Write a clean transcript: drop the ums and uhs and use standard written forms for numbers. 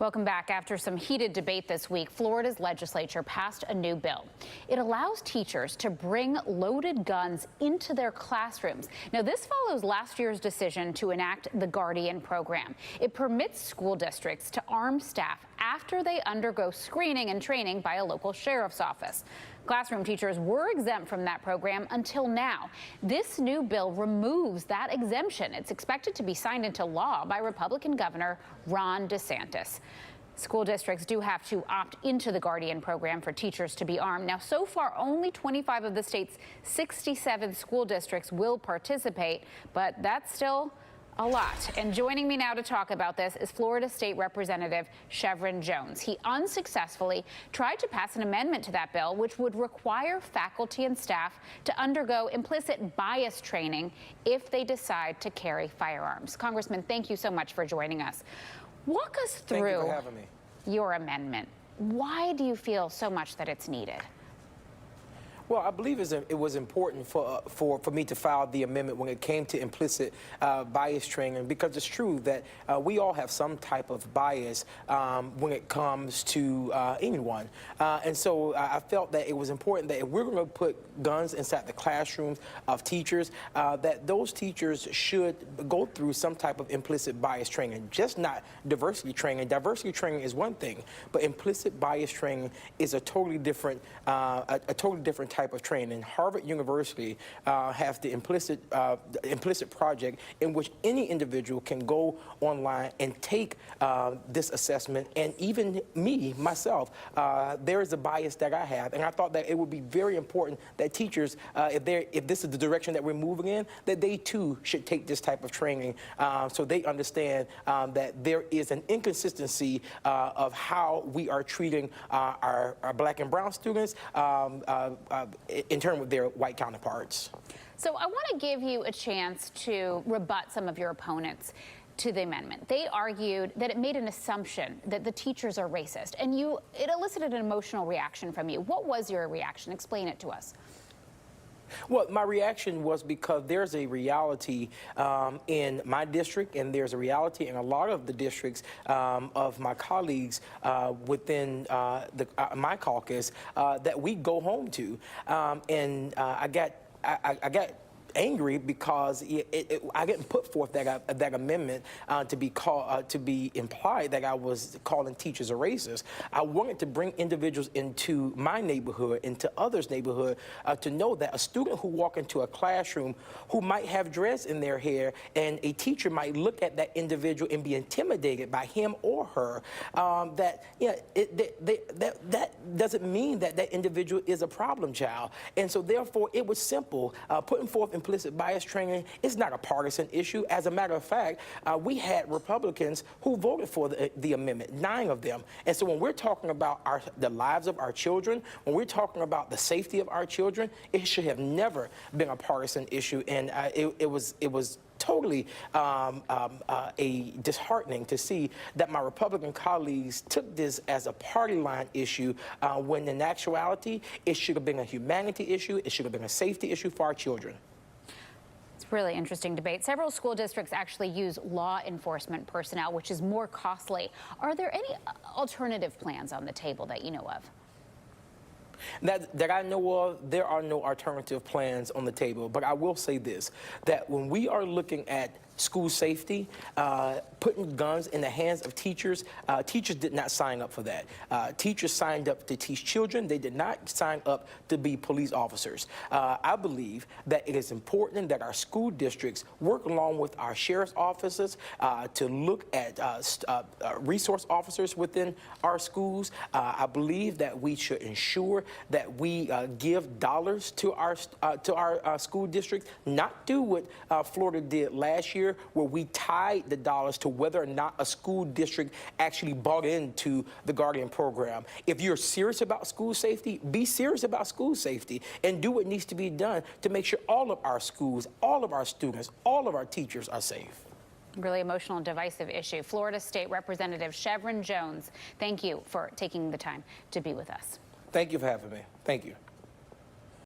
Welcome back. After some heated debate this week, Florida's legislature passed a new bill. It allows teachers to bring loaded guns into their classrooms. Now, this follows last year's decision to enact the Guardian program. It permits school districts to arm staff after they undergo screening and training by a local sheriff's office. Classroom teachers were exempt from that program until now. This new bill removes that exemption. It's expected to be signed into law by Republican Governor Ron DeSantis. School districts do have to opt into the Guardian program for teachers to be armed. Now, so far, only 25 of the state's 67 school districts will participate, but that's still a lot. And joining me now to talk about this is Florida State Representative Shevrin Jones. He unsuccessfully tried to pass an amendment to that bill, which would require faculty and staff to undergo implicit bias training if they decide to carry firearms. Congressman, thank you so much for joining us. Walk us through Thank you for having me. Your amendment. Why do you feel so much that it's needed? Well, I believe it was important for me to file the amendment when it came to implicit bias training, because it's true that we all have some type of bias when it comes to anyone. And so I felt that it was important that if we're going to put guns inside the classrooms of teachers, that those teachers should go through some type of implicit bias training, just not diversity training. Diversity training is one thing, but implicit bias training is a totally different type of training. Harvard University has the implicit project in which any individual can go online and take this assessment. And even me, myself, there is a bias that I have, and I thought that it would be very important that teachers, if this is the direction that we're moving in, that they too should take this type of training, so they understand that there is an inconsistency of how we are treating our black and brown students in terms of their white counterparts. So I want to give you a chance to rebut some of your opponents to the amendment. They argued that it made an assumption that the teachers are racist, and it elicited an emotional reaction from you. What was your reaction? Explain it to us. Well, my reaction was because there's a reality in my district, and there's a reality in a lot of the districts of my colleagues within my caucus that we go home to. And I got angry because I didn't put forth that amendment to be implied that I was calling teachers a racist. I wanted to bring individuals into my neighborhood, into others' neighborhood, to know that a student who walk into a classroom who might have dreads in their hair, and a teacher might look at that individual and be intimidated by him or her, that doesn't mean that that individual is a problem child. And so therefore it was simple. Putting forth implicit bias training is not a partisan issue. As a matter of fact, we had Republicans who voted for the amendment, 9 of them. And so when we're talking about the lives of our children, when we're talking about the safety of our children, it should have never been a partisan issue. And it was totally disheartening to see that my Republican colleagues took this as a party line issue, when in actuality it should have been a humanity issue. It should have been a safety issue for our children. Really interesting debate. Several school districts actually use law enforcement personnel, which is more costly. Are there any alternative plans on the table that you know of? That I know of, there are no alternative plans on the table. But I will say this, that when we are looking at school safety, putting guns in the hands of teachers, teachers did not sign up for that. Teachers signed up to teach children. They did not sign up to be police officers. I believe that it is important that our school districts work along with our sheriff's offices to look at resource officers within our schools. I believe that we should ensure that we give dollars to our school districts, not do what Florida did last year, where we tied the dollars to whether or not a school district actually bought into the Guardian program. If you're serious about school safety, be serious about school safety and do what needs to be done to make sure all of our schools, all of our students, all of our teachers are safe. Really emotional and divisive issue. Florida State Representative Shevrin Jones, thank you for taking the time to be with us. Thank you for having me. Thank you.